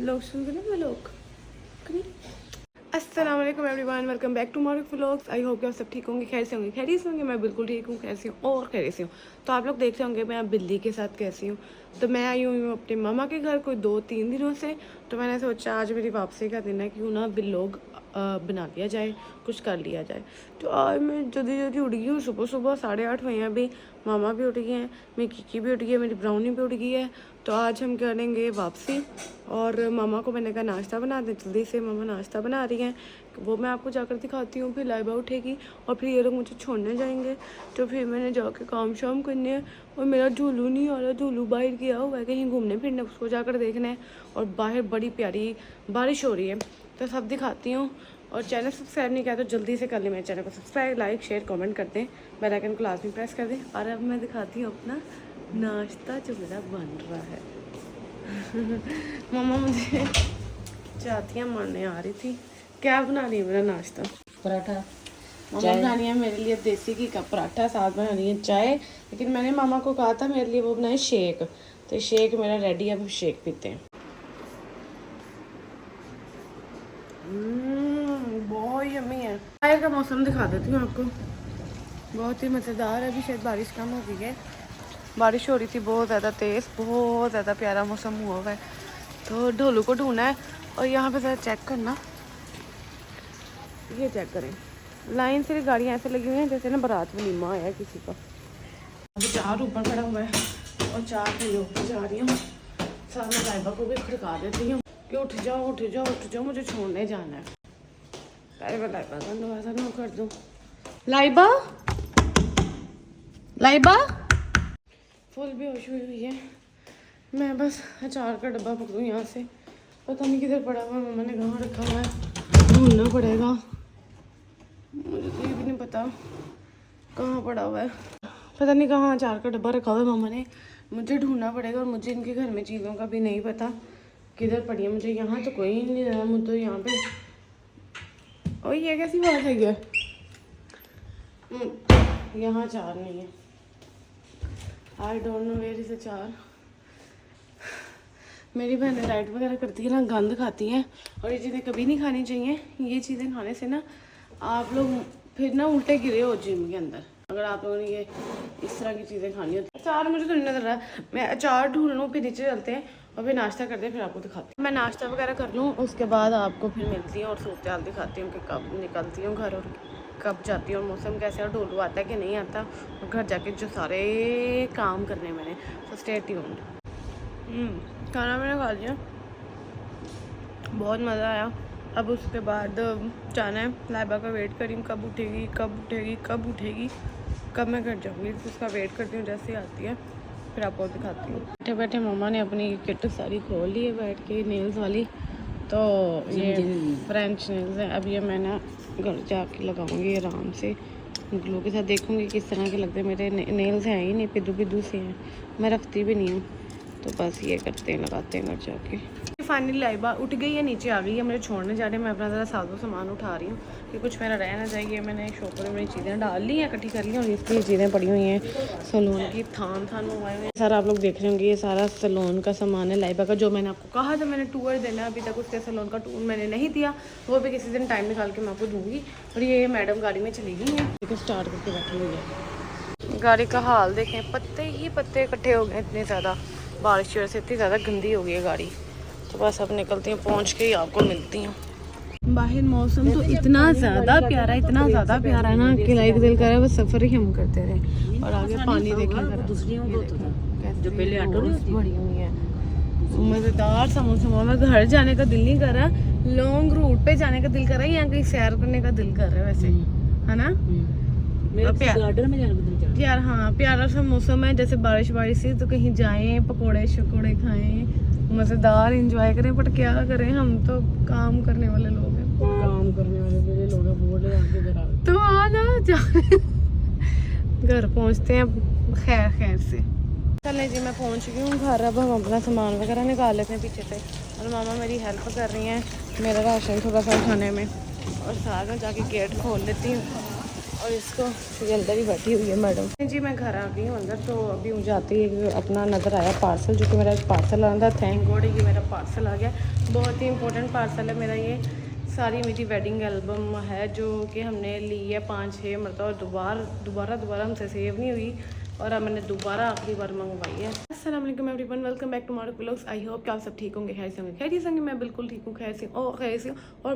Vlog शुरू करें vlog करें। अस्सलाम वालेकुम everyone, welcome back to Maruf vlogs. I hope कि आप सब ठीक होंगे, खैर से होंगे। खैरियत से होंगे, मैं बिल्कुल ठीक हूँ, कैसी हूँ और खैरियत से हूँ। तो आप लोग देखते होंगे मैं बिल्ली के साथ कैसी हूँ। तो मैं आई हूँ अपने मामा के घर कोई 2-3 दिनों से। तो मैंने सोचा आज मेरी वापसी का दिन है, क्यों ना व्लॉग बना लिया जाए, कुछ कर लिया जाए। तो आज मैं जल्दी जल्दी उठ गई हूँ, सुबह सुबह 8:30 हुए हैं अभी। मामा भी उठ गए हैं, मेरी किकी भी उठ गई है, मेरी ब्राउनी भी उठ गई है। तो आज हम करेंगे वापसी और मामा को मैंने कहा नाश्ता बना दें जल्दी से। मामा नाश्ता बना रही हैं, वो मैं आपको जाकर दिखाती हूँ। फिर लाइबा उठेगी और फिर ये लोग मुझे छोड़ने जाएंगे। तो फिर मैंने जाके काम शाम करने हैं। और मेरा झूलू नहीं आ रहा, झूलू बाहर गया हुआ है कहीं घूमने फिरने, उसको जाकर देखना है। और बाहर बड़ी प्यारी बारिश हो रही है, तो सब दिखाती हूँ। और चैनल सब्सक्राइब नहीं किया तो जल्दी से कर लें मेरे चैनल को सब्सक्राइब, लाइक शेयर कमेंट कर दें, बेल आइकन को लाजमी प्रेस कर दें। और अब मैं दिखाती हूँ अपना नाश्ता जो मेरा बन रहा है। मम्मा मुझे चाहतियाँ मारने आ रही थी। क्या बना रही है मेरा नाश्ता? पराठा। मम्मा बना रही है मेरे लिए देसी घी का पराठा, साथ बना रही है चाय। लेकिन मैंने मामा को कहा था मेरे लिए वो बनाए शेक, तो शेक मेरा रेडी है, अब शेक पीते हैं। बहुत यम्मी है। बाहर का मौसम दिखा देती हूँ आपको, बहुत ही मज़ेदार है। अभी शायद बारिश कम हो गई है, बारिश हो रही थी बहुत ज़्यादा तेज़, बहुत ज़्यादा प्यारा मौसम हुआ हुआ है। तो ढोलू को ढूंढना है। और यहाँ पे ज़रा चेक करना, ये चेक करें, लाइन से गाड़ियाँ ऐसे लगी हुई हैं जैसे ना बारात वलीमा आया किसी का। अभी चार ऊपर खड़ा हुआ है और चार के ऊपर जा रही हूँ। साथ में लाइबा को भी खड़का देती हूँ कि उठ जाओ उठ जाओ उठ जाओ, मुझे छोड़ने जाना है। पहले मैं लाइबा का दरवाज़ा ना कर दूँ। लाइबा, लाइबा फुल बेहोश हुई हुई है। मैं बस अचार का डब्बा पकड़ूँ यहाँ से, पता नहीं किधर पड़ा हुआ है, मम्मा ने कहाँ रखा हुआ है, ढूंढना पड़ेगा। मुझे तो ये भी नहीं पता कहाँ पड़ा हुआ है, पता नहीं कहाँ अचार का डब्बा रखा हुआ है मम्मा ने, मुझे ढूंढना पड़ेगा। और मुझे इनके घर में चीज़ों का भी नहीं पता किधर पड़ी है। मुझे यहाँ तो कोई नहीं रहा, मुझे तो यहाँ पे। और ये कैसी बात है, ये यहाँ अचार नहीं है। I don't know where is achar. मेरी बहनें डाइट वगैरह करती है ना, गंद खाती हैं और ये चीज़ें कभी नहीं खानी चाहिए। ये चीज़ें खाने से ना आप लोग फिर ना उल्टे गिरे हो जिम के अंदर, अगर आप लोगों ने ये इस तरह की चीज़ें खानी होती है। अचार मुझे तो नहीं नजर रहा, मैं अचार ढूंढ लूँ, फिर नीचे चलते हैं और फिर नाश्ता करते हैं, फिर आपको दिखाती हूँ। मैं नाश्ता वगैरह कर लूँ, उसके बाद आपको फिर मिलती हूँ और सूरत हाल दिखाती हूँ कि कब निकलती हूँ घर और कब जाती हूँ, और मौसम कैसे है, ढोलू आता है कि नहीं आता, और घर जाके जो सारे काम करने मैंने। तो स्टे ट्यून्ड। खाना मैंने खा लिया, बहुत मज़ा आया। अब उसके बाद जाना है, लाइबा का वेट करी कब उठेगी कब उठेगी कब उठेगी, कब मैं घर जाऊँगी। तो उसका वेट करती हूँ, जैसे ही आती है फिर आपको दिखाती हूँ। बैठे बैठे मम्मा ने अपनी किट सारी खोल ली है बैठ के, नेल्स वाली। तो ये फ्रेंच नेल्स हैं, अब ये मैं ना घर जाके लगाऊंगी आराम से, ग्लू के साथ। देखूंगी किस तरह के लगते हैं। मेरे नेल्स हैं ही नहीं, पिद्दू पिद्दू से हैं, मैं रखती भी नहीं हूँ। तो बस ये करते हैं, लगाते हैं घर जाके। फाइनली लाइबा उठ गई है, नीचे आ गई है, मुझे छोड़ने जा रहे हैं। मैं अपना ज़रा साधु सामान उठा रही हूँ कि कुछ मेरा रह ना जाए। मैंने शॉपर में मेरी चीज़ें डाल ली हैं, इकट्ठी कर ली, और इसकी चीज़ें पड़ी हुई हैं सैलून की, थान मंगवाए हुए हैं। सारा आप लोग देख रहे होंगे, ये सारा सैलून का सामान है लाइबा का, जो मैंने आपको कहा था मैंने टूर देना है। अभी तक उसके सैलून का टूर मैंने नहीं दिया, वो भी किसी दिन टाइम निकाल के मैं आपको दूँगी। और ये मैडम गाड़ी में चली गई हैं, देखो स्टार्ट करके बैठी हुई है। गाड़ी का हाल देखें, पत्ते ही पत्ते इकट्ठे हो गए इतने ज़्यादा, बारिश की वजह से इतनी ज़्यादा गंदी हो गई है गाड़ी। तो बस अब निकलती हूँ, पहुँच के ही आपको मिलती हूँ। बाहर मौसम तो इतना ज़्यादा प्यारा है, इतना ज़्यादा प्यारा है ना कि लाइक दिल कर रहा है बस सफ़र ही हम करते रहे। और आगे पानी देखा जो पहले ऑटो बड़ी हुई है, मज़ेदार समोसा। मैं घर जाने का दिल नहीं कर रहा, लॉन्ग रूट पे जाने का दिल कर रहा है, यहाँ कहीं सैर करने का दिल कर रहा है वैसे, है ना। यार हाँ, प्यारा सा मौसम है, जैसे बारिश बारिश से, तो कहीं जाएं, पकोड़े शकोड़े खाएं, मज़ेदार इंजॉय करें। बट क्या करें, हम तो काम करने वाले लोग हैं, काम करने वाले लोग हैं, बोले आगे तो आ जा घर पहुंचते हैं खैर खैर से। चलें जी, मैं पहुंच गई हूँ घर। अब हम अपना सामान वगैरह निकाल लेते हैं पीछे से, और मामा मेरी हेल्प कर रही हैं मेरा राशन थोड़ा सा उठाने में, और साथ में जाके गेट खोल लेती हूँ। और और इसको ये अंदर ही बैठी हुई है मैडम जी। मैं घर आ गई हूँ अंदर, तो अभी मुझे आते ही अपना नज़र आया पार्सल, जो कि मेरा पार्सल आना था। थैंक गॉड ये मेरा पार्सल आ गया। बहुत ही इंपॉर्टेंट पार्सल है मेरा ये। सारी मेरी वेडिंग एल्बम है जो कि हमने ली है 5-6 मतलब, और दोबारा हमसे सेव नहीं हुई, और अब मैंने दोबारा आखिरी बार मंगवाई है। अस्सलाम वालेकुम everyone, welcome back to my vlogs. I hope कि आप सब ठीक होंगे, खैर से होंगे। खैर से होंगे, मैं बिल्कुल ठीक हूँ, खैर से हूँ और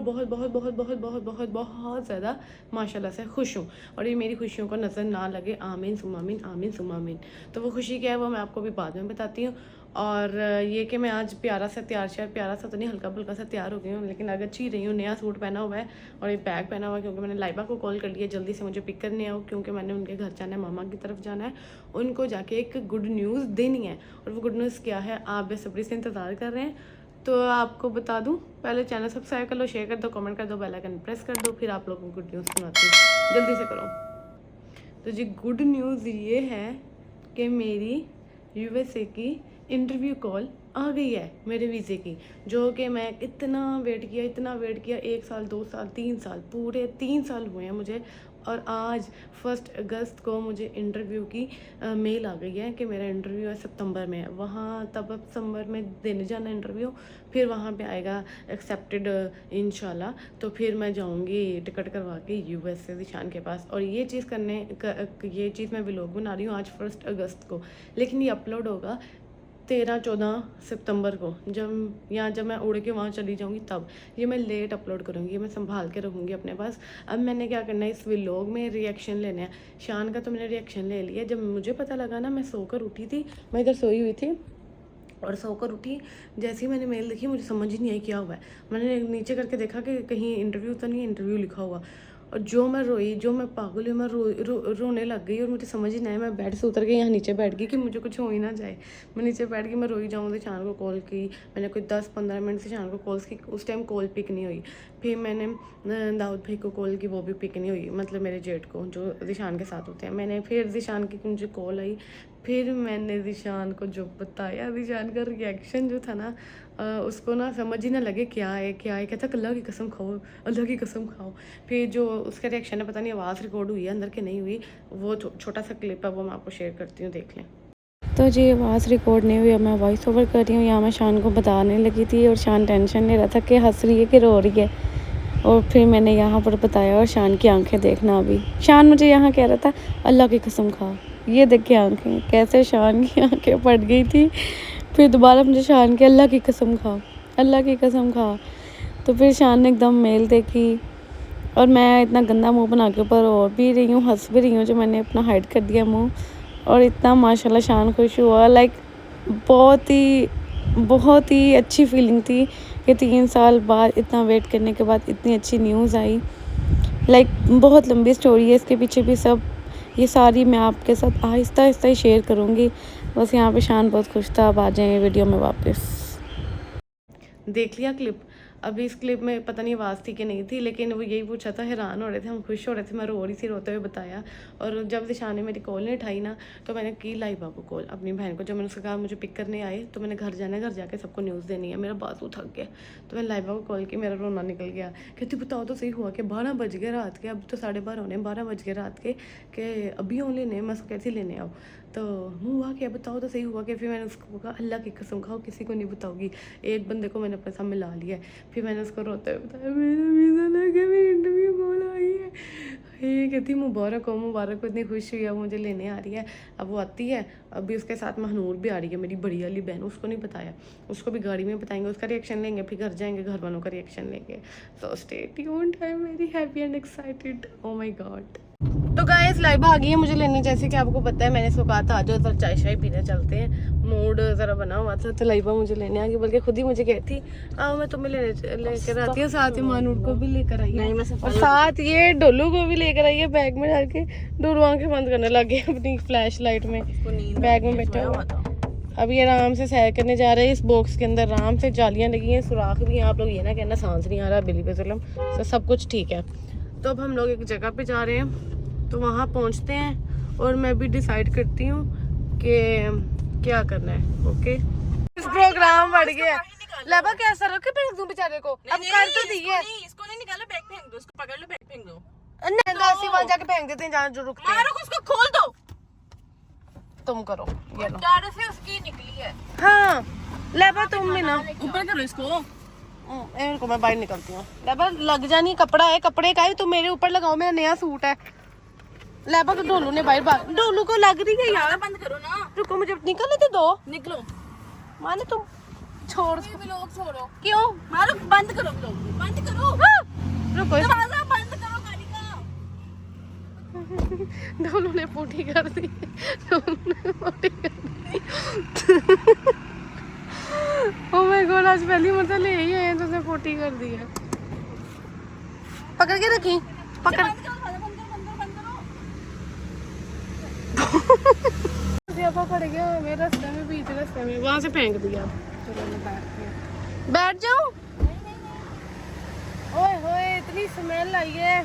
बहुत ज़्यादा माशाल्लाह से खुश हूँ। और ये मेरी खुशियों को नज़र ना लगे, आमीन सुम्मा आमीन, आमीन सुम्मा आमीन। तो वो खुशी क्या है वो मैं आपको भी बाद में बताती हूँ। और ये कि मैं आज प्यारा सा तो नहीं, हल्का फुल्का सा तैयार हो गई हूँ, लेकिन अगर अच्छी रही हूँ। नया सूट पहना हुआ है और ये बैग पहना हुआ है, क्योंकि मैंने लाइबा को कॉल कर लिया जल्दी से मुझे पिक करने आओ, क्योंकि मैंने उनके घर जाना है, मामा की तरफ जाना है, उनको जाके एक गुड न्यूज़ देनी है। और वो गुड न्यूज़ क्या है आप बेसब्री से इंतज़ार कर रहे हैं, तो आपको बता दूँ। पहले चैनल सब्सक्राइब कर लो, शेयर कर दो, कमेंट कर दो, बेल आइकन प्रेस कर दो, फिर आप लोगों को गुड न्यूज़ सुनाती हूँ, जल्दी से करो। तो जी गुड न्यूज़ ये है कि मेरी USA की इंटरव्यू कॉल आ गई है मेरे वीज़े की, जो कि मैं इतना वेट किया 1 साल 2 साल 3 साल, पूरे 3 साल हुए हैं मुझे। और आज 1 अगस्त को मुझे इंटरव्यू की मेल आ गई है कि मेरा इंटरव्यू है सितंबर में, वहाँ तब सितंबर में देने जाना इंटरव्यू, फिर वहाँ पे आएगा एक्सेप्टेड इंशाल्लाह। तो फिर मैं जाऊँगी टिकट करवा के US से ज़ीशान के पास। और ये चीज़ ये चीज़ मैं व्लॉग बना रही हूँ आज 1 अगस्त को, लेकिन ये अपलोड होगा 13-14 सितंबर को, जब मैं उड़ के वहाँ चली जाऊँगी तब। ये मैं लेट अपलोड करूँगी, ये मैं संभाल के रखूँगी अपने पास। अब मैंने क्या करना है, इस व्लॉग में रिएक्शन लेना है। शान का तो मैंने रिएक्शन ले लिया। जब मुझे पता लगा ना, मैं सोकर उठी थी, मैं इधर सोई हुई थी और सोकर उठी, जैसे ही मैंने मेल देखी मुझे समझ ही नहीं आई क्या हुआ है। मैंने नीचे करके देखा कि कहीं इंटरव्यू तो नहीं, इंटरव्यू लिखा हुआ। और जो मैं रोई, जो मैं पागल हुई, मैं रोने लग गई। और मुझे समझ ही नहीं आया, मैं बेड से उतर के यहाँ नीचे बैठ गई कि मुझे कुछ हो ही ना जाए। मैं नीचे बैठ गई, मैं रोई जाऊँ। तो शान को कॉल की मैंने, कोई 10-15 मिनट से शान को कॉल्स की, उस टाइम कॉल पिक नहीं हुई। फिर मैंने दाऊद भाई को कॉल की, वो भी पिक नहीं हुई, मतलब मेरे जेठ को जो ज़ीशान के साथ होते हैं। मैंने फिर ज़ीशान की मुझे कॉल आई, फिर मैंने ज़ीशान को जो बताया, ज़ीशान का रिएक्शन जो था ना, उसको ना समझ ही ना लगे क्या है। कहता अल्लाह की कसम खाओ, अल्लाह की कसम खाओ। फिर जो उसका रिएक्शन है, पता नहीं आवाज़ रिकॉर्ड हुई है अंदर के नहीं हुई, वो छोटा सा क्लिप है, वो मैं आपको शेयर करती हूँ, देख लें। तो जी आवाज़ रिकॉर्ड नहीं हुई, अब मैं वॉइस ओवर कर रही हूँ। यहाँ मैं शान को बताने लगी थी और शान टेंशन ले रहा था कि हंस रही है कि रो रही है। और फिर मैंने यहाँ पर बताया, और शान की आंखें देखना। अभी शान मुझे यहाँ कह रहा था अल्लाह की कसम खाओ, ये देख के आंखें कैसे शान की आंखें फट गई थी। फिर दोबारा मुझे शान के अल्लाह की कसम खाओ, अल्लाह की कसम खाओ। तो फिर शान ने एकदम मेल देखी, और मैं इतना गंदा मुंह बना के ऊपर और भी रही हूँ, हंस भी रही हूँ, जो मैंने अपना हाइड कर दिया मुंह। और इतना माशाल्लाह शान खुश हुआ, लाइक बहुत ही अच्छी फीलिंग थी कि 3 साल बाद, इतना वेट करने के बाद इतनी अच्छी न्यूज़ आई। लाइक बहुत लंबी स्टोरी है इसके पीछे भी सब, ये सारी मैं आपके साथ आहिस्ता आहिस्ता ही शेयर करूँगी। बस यहाँ पे शान बहुत खुश था। अब आ जाएँ वीडियो में वापस। देख लिया क्लिप। अभी इस क्लिप में पता नहीं आवाज़ थी कि नहीं थी, लेकिन वो यही पूछा था, हैरान हो रहे थे हम, खुश हो रहे थे। मैं रो रही थी, रोते हुए बताया। और जब ज़ीशान ने मेरी कॉल नहीं उठाई ना, तो मैंने की लाइबा को कॉल, अपनी बहन को। जब मैंने उससे कहा मुझे पिक करने आए, तो मैंने घर जाना है, घर जाके सबको न्यूज़ देनी है, मेरा बाजू थक गया। तो मैंने लाइबा को कॉल की, मेरा रोना निकल गया। कहती बताओ तो सही हुआ कि 12 बज गए रात के, अब तो 12:30 होने, 12 बज गए रात के अभी हो लेने, मैं कैसे लेने आओ। तो हुआ क्या, बताओ तो सही हुआ कि। फिर मैंने उसको कहा अल्लाह की कसम खाओ किसी को नहीं बताओगी। एक बंदे को मैंने अपने साथ मिला लिया है। फिर मैंने उसको रोते हुए बताया मेरा वीज़ा लग गया, मेरी इंटरव्यू कॉल आई है। ये कहती मुबारक हो, इतनी खुश हुई है, मुझे लेने आ रही है। अब वो आती है, अभी उसके साथ महनूर भी आ रही है, मेरी बड़ी वाली बहन। उसको नहीं बताया, उसको भी गाड़ी में बताएंगे, उसका रिएक्शन लेंगे, फिर घर जाएंगे, घर वालों का रिएक्शन लेंगे। So stay tuned, I am very happy and excited, oh my God. तो गाइस लाइबा आ गई है मुझे लेने, जैसे कि आपको पता है मैंने इसको कहा था आज उधर चाय शाय पीने चलते हैं, मूड ज़रा बना हुआ था। तो लाइबा मुझे लेने आ गई, बल्कि खुद ही मुझे कहती आओ मैं तुम्हें लेकर आती हूँ, साथ ही मानूर को भी लेकर आई है, और साथ ये डोलू को भी लेकर आई है। बैग में डाल के डोलू आंखें बंद करने लग गए अपनी फ्लैश लाइट में, बैग में बैठा हुआ। अभी आराम से सैर करने जा रहे हैं। इस बॉक्स के अंदर आराम से जालियाँ लगी हैं, सुराख भी हैं। आप लोग ये ना कहना सांस नहीं आ रहा, बिल्ली पे जुल्म, तो सब कुछ ठीक है। तो अब हम लोग एक जगह पे जा रहे हैं, तो वहाँ पहुँचते हैं और मैं भी डिसाइड करती हूँ कि क्या करना है। ओके, इस प्रोग्राम बढ़ गया। लाइबा कैसा रखे फेंक दूं बेचारे को, अब कर तो दी है। इसको नहीं निकालो, बैग फेंक दो, उसको पकड़ लो, बैग फेंक दो। ऐसी वहां जाके फेंक देते हैं जहाँ जो रुकते हैं। उसको खोल दो, तुम करो ये लो। डर से उसकी निकली है। हाँ लेबा तुम भी ना ऊपर करो इसको। इनको मैं बाहर निकलती हूँ। लेबा लग जानी, कपड़ा है, कपड़े का है, तुम मेरे ऊपर लगाओ, मेरा नया सूट है। लेबा को डोलू ने बाहर, डोलू को लग रही है यार। बंद करो ना, रुको मुझे निकलने तो दो। निकलो। माने तुम छोड़ व्लॉग छोड़ो। क्यों? मारो बंद करो, व्लॉग बंद करो। रुको दरवाजा बंद करो गाड़ी का। डोलू ने पोटी कर दी, डोलू ने पोटी कर दी। ओह माय गॉड, आज पहली मतलब ले ही आए तो उसने पोटी कर दी है। पकड़ के रखी, पकड़। ज़्यादा पड़ गया मेरे रास्ते में, बीच रास्ते में, वहां से फेंक दिया। चलो मैं बैठ जाऊं। ओए होए इतनी स्मेल आई है।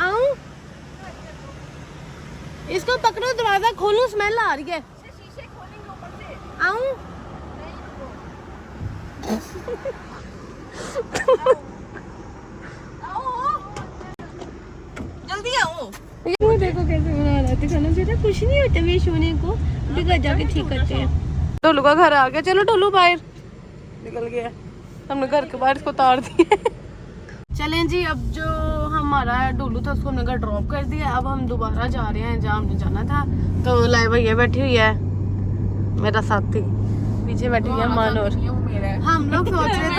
आऊं? इसको पकड़ो, दरवाजा खोलो, स्मेल आ रही है। शीशे खोलेंगे ऊपर से। आऊं? जल्दी आओ। ये देखो कैसे बना रहा है खाना, जरा कुछ नहीं होता वे सोने को, घर जाके ठीक करते हैं। टोलू का घर आ गया, चलो टोलू बाहर निकल गया, हमने घर के बाहर इसको उतार दिया। चलें जी, अब जो हमारा डोलू था उसको हमने घर ड्रॉप कर दिया। अब हम दोबारा जा रहे हैं जहाँ हमने जाना था। तो लाइबा ये बैठी हुई है, मेरा साथी पीछे बैठी हुई है मानोर। हम लोग सोच रहे थे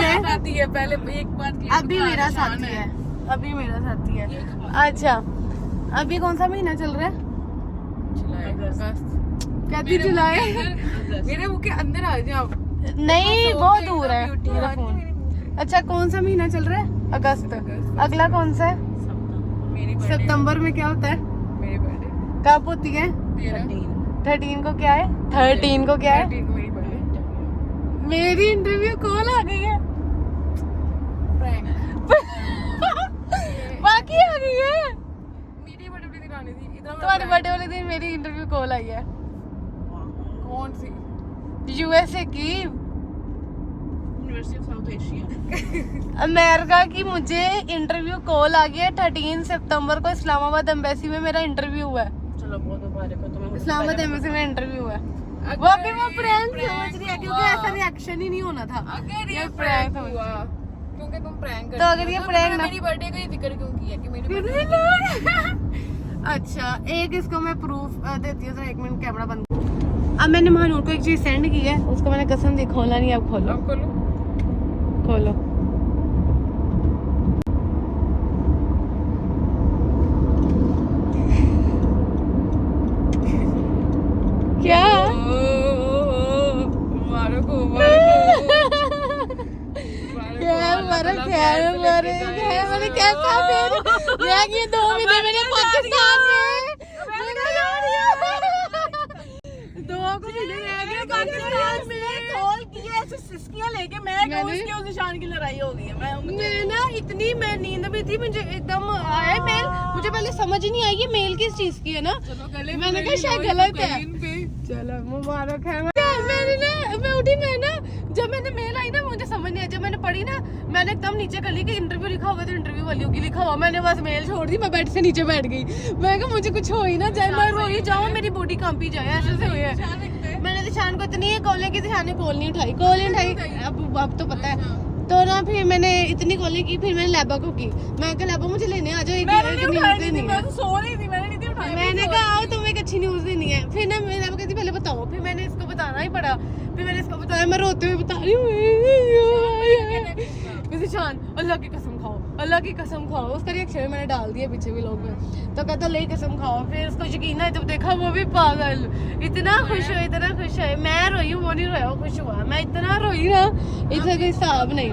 पहले एक बार अभी मेरा साथी है, अभी मेरा साथी है। अच्छा अभी कौन सा महीना चल रहा है? कहती जुलाई। मेरे मुंह के अंदर आ जाओ। नहीं बहुत दूर है मेरा फोन। अच्छा कौन सा महीना चल रहा है? अगस्त। अगला कौन सा है? सितंबर में क्या होता है? मेरी बर्थडे कब होती है? 13 को क्या है? 13 को क्या है? मेरी इंटरव्यू कॉल आ गई है। बाकी आ गई है। मेरी बर्थडे दिन आनी थी। तुम्हारे बर्थडे वाले दिन मेरी इंटरव्यू कॉल आई है। कौन सी? यूएसए की, university of south Asia. America की मुझे इंटरव्यू कॉल आ गया। 13 सितंबर को इस्लामाबाद एम्बेसी में मेरा इंटरव्यू है। चलो बहुत मुबारक हो तुम्हें। इस्लामाबाद एम्बेसी में इंटरव्यू है। वो भी वो प्रैंक समझ रही है क्योंकि ऐसा रिएक्शन ही नहीं होना था। अगर ये प्रैंक हुआ क्योंकि तुम प्रैंक तो अगर ये प्रैंक ना, मेरी बर्थडे का ही जिक्र क्यों किया कि मेरी बर्थडे। अच्छा एक इसको मैं प्रूफ देती हूँ, एक मिनट कैमरा बंद। अब मैंने महानूर को एक चीज सेंड की है, उसको मैंने कसम दी खोलना नहीं। अब खोलो, अब खोलो, खोलो। क्या? मुबारक हो, मैंने कैसा फिर ये 2 महीने मेरे पाकिस्तान में 2 महीने रह गए पाकिस्तान में। कॉल किया ऐसे सिस्कियां लेके मैं कहूं उसकी उस निशान की लड़ाई हो गई है। मैं ना इतनी, मैं नींद में थी, मुझे एकदम आया मेल, मुझे पहले समझ नहीं आई ये मेल किस चीज की है ना। मैंने कहा शायद गलत है। चलो मुबारक है। मैं उठी, मैं ना जब मैंने मेल आई ना मुझे समझ नहीं आया, जब मैंने पढ़ी ना मैंने एकदम नीचे कर ली कि इंटरव्यू लिखा होगा तो इंटरव्यू वाली होगी लिखा हुआ। मैंने बस मेल छोड़ दी, मैं बेड से नीचे बैठ गई। मैं कहा मुझे कुछ हो ही ना जाए, मैं रोई जाऊँ, मेरी बॉडी कांपी जाए, ऐसे से हुई है। मैंने दिशान को इतनी कॉलें की, दिशान ने कॉल नहीं उठाई, कॉल नहीं उठाई। अब तो पता है तो ना, फिर मैंने इतनी कॉलें की, फिर मैंने लैबा को की। मैं कहा लैबा मुझे लेने आ जाओ, एक न्यूज़ देनी है। मैंने कहा आओ तुम्हें एक अच्छी न्यूज़ देनी है। फिर ना मेरा कहती पहले बताओ, फिर मैंने इसको बताना ही पड़ा। फिर मैंने इसको बताया, मैं रोते हुए बता रही हूँ। शान अल्लाह की कसम खाओ, अल्लाह की कसम खाओ। उसका रिएक्शन मैंने डाल दिया पीछे भी लोग में, तो कहता ले कसम खाओ। फिर उसको यकीन है, जब देखा वो भी पागल, इतना खुश हुआ, इतना खुश है। मैं रोई हूँ, वो नहीं रोया, वो खुश हुआ। मैं इतना रोई ना, इसका कोई हिसाब नहीं।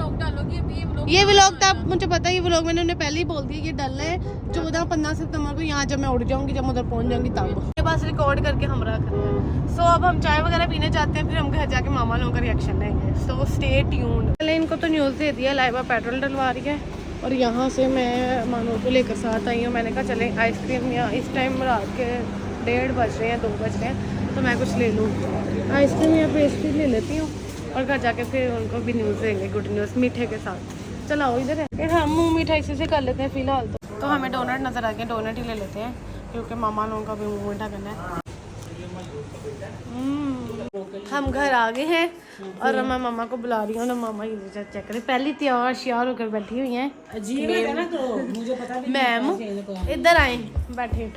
ये व्लॉग था, मुझे पता है ये व्लॉग मैंने उन्हें पहले ही बोल दिया, ये डल है 14-15 सितंबर को यहाँ जब मैं उड़ जाऊंगी, जब उधर पहुंच जाऊंगी तब के पास रिकॉर्ड करके हम रख रहे हैं। सो अब हम चाय वगैरह पीने जाते हैं, फिर हम घर जाके मामा लोगों का रिएक्शन लेंगे। So stay tuned. पहले इनको तो न्यूज़ दे दिया, लाइबा पेट्रोल डलवा रही है और यहाँ से मैं मानो को लेकर साथ आई हूँ। मैंने कहा चले आइसक्रीम, या इस टाइम रात के 1:30 बज रहे हैं, 2 बज रहे हैं, तो मैं कुछ ले लूँ आइसक्रीम या पेस्ट्री ले लेती हूँ और घर जाके फिर उनको भी न्यूज़ देंगे, गुड न्यूज़ मीठे के साथ। चलाओ इधर है, हम मुँह मीठा इसी से कर लेते हैं फिलहाल तो। तो हमें डोनट नज़र आ गया, डोनट ही ले लेते हैं क्योंकि मामा लोगों का भी मुँह मीठा करना है। हम घर आ गए हैं और मैं मामा को बुला रही हूँ ना, मामा ये चेक करें, पहली तैयार श्यार होकर बैठी हुई हैं। अजीब है ना, तो मुझे पता भी मैम इधर आए बैठे।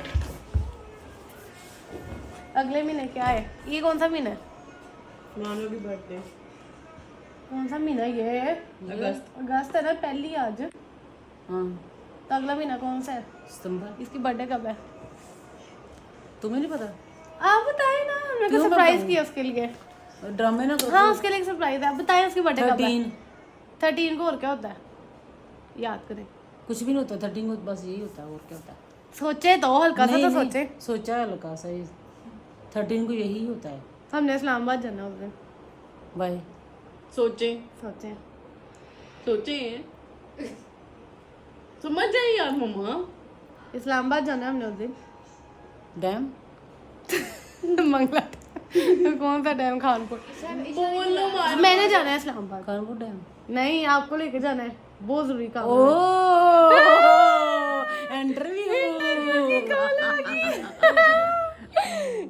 अगले महीने क्या है? ये कौन सा महीना है? नानू की बर्थडे कौन सा महीना ये? अगस्त है ना, पहली आज। हाँ तो अगला महीना कौन सा है? सितंबर। इसकी बर्थडे कब है? तुम्हें नहीं पता? आप बताएं ना, हमने तो सरप्राइज किया उसके लिए। ड्रामे ना करो। हाँ उसके लिए सरप्राइज है, आप बताएं उसकी बर्थडे कब है? 13 13 को। और क्या होता है याद करें। कुछ भी नहीं होता 13 को, बस यही होता है, और क्या होता है? सोचे तो हल्का सा तो नहीं, सोचे। सोचा है हल्का सा ही। 13 को यही होता है। हमने इस्लामाबाद जाना उस दिन। बाय। सोचे सोचे समझ जाए यार मम्मा। इस्लामाबाद जाना है हमने उस दिन। डैम मंगला कौन सा डैम? खानपुर। बोलो मार। मैंने जाना है इस्लामाबाद। कानपुर डैम। नहीं आपको लेके जाना है, बहुत जरूरी काम है। ओ इंटरव्यू।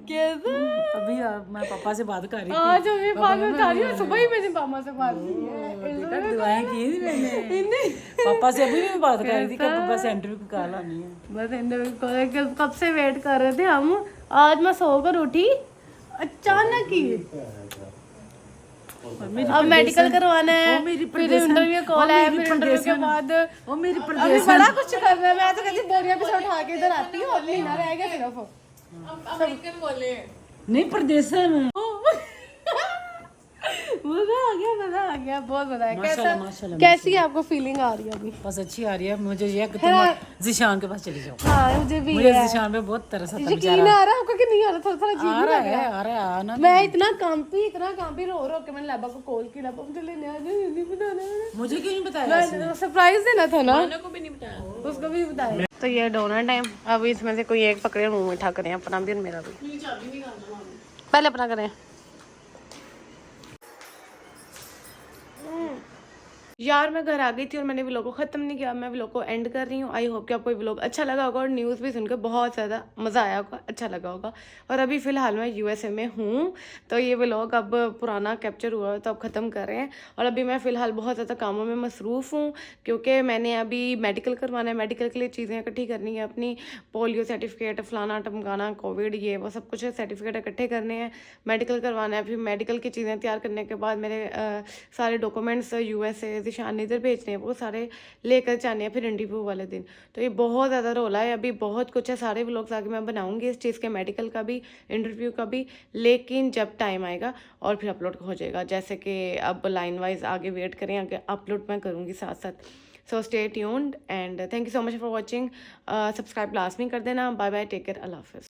कैसा? अभी मैं पापा से बात कर रही थी। आज अभी बात बता रही हूँ, सुबह ही मैंने मामा से बात की है। बेटा दुआएं की थी मैंने। पापा से अभी भी मैं बात कर रही थी कि पापा से इंटरव्यू की कॉल आनी है। बस इंटरव्यू कब से वेट कर रहे थे हम। आज मैं सोकर उठी अचानक ही। अब मेडिकल करवाना है, फिर इंटरव्यू कॉल है, फिर इंटरव्यू के बाद वो मेरी अभी बड़ा कुछ करना है। मैं तो कहती बोरिया पे से उठा के इधर आती हूँ, महीना रह गया सिर्फ। अमेरिकन बोले नहीं प्रदेशन। मजा आ गया, बहुत मजा आया। माशाल्लाह, कैसा माशाल्लाह, कैसी आपको फीलिंग आ रही है अभी? बस अच्छी आ रही है। मुझे ये कि तुम जिशान के पास चली जाओ। हाँ मुझे भी मुझे है। जिशान पे बहुत तरस आता है यकीन बेचारा। आ रहा है आपको कि नहीं आ रहा? थोड़ा थोड़ा अजीब आ भी रहा लग रहा है, है। आ रहा है आना। मैं इतना कांपी रो के मैंने लैबा को कॉल किया, लैबा मुझे लेने आ जाओ, नहीं बताना है। मुझे क्यों नहीं बताया? सरप्राइज देना था ना, नानू को भी नहीं बताया। उसको भी बताया। तो ये डोनट है, अब इसमें से कोई एक पकड़े, मुंह मीठा करें, अपना भी और मेरा भी। पहले अपना करें। यार मैं घर आ गई थी और मैंने व्लॉग को ख़त्म नहीं किया, मैं व्लॉग को एंड कर रही हूँ। आई होप कि आपको व्लॉग अच्छा लगा होगा और न्यूज़ भी सुनकर बहुत ज़्यादा मज़ा आया होगा, अच्छा लगा होगा। और अभी फ़िलहाल मैं यूएसए में हूँ, तो ये व्लॉग अब पुराना कैप्चर हुआ है तो अब ख़त्म कर रहे हैं। और अभी मैं फ़िलहाल बहुत ज़्यादा कामों में मसरूफ़ हूँ क्योंकि मैंने अभी मेडिकल करवाना है। मेडिकल के लिए चीज़ें इकट्ठी करनी है, अपनी पोलियो सर्टिफिकेट, फलाना टमकाना, कोविड, ये वो सब कुछ सर्टिफिकेट इकट्ठे करने हैं, मेडिकल करवाना है। फिर मेडिकल की चीज़ें तैयार करने के बाद मेरे सारे डॉक्यूमेंट्स यूएसए निशान इधर भेजने हैं, वो सारे लेकर जाने हैं फिर इंटरव्यू वाले दिन। तो ये बहुत ज़्यादा रोला है, अभी बहुत कुछ है। सारे व्लॉग्स आगे मैं बनाऊंगी इस चीज़ के, मेडिकल का भी, इंटरव्यू का भी, लेकिन जब टाइम आएगा और फिर अपलोड हो जाएगा। जैसे कि अब लाइन वाइज आगे वेट करें, आगे अपलोड मैं करूँगी साथ साथ। So stay tuned and thank you so much for watching. Subscribe लाजमी कर देना। बाय बाय, टेक केयर, अल्लाह हाफिज़।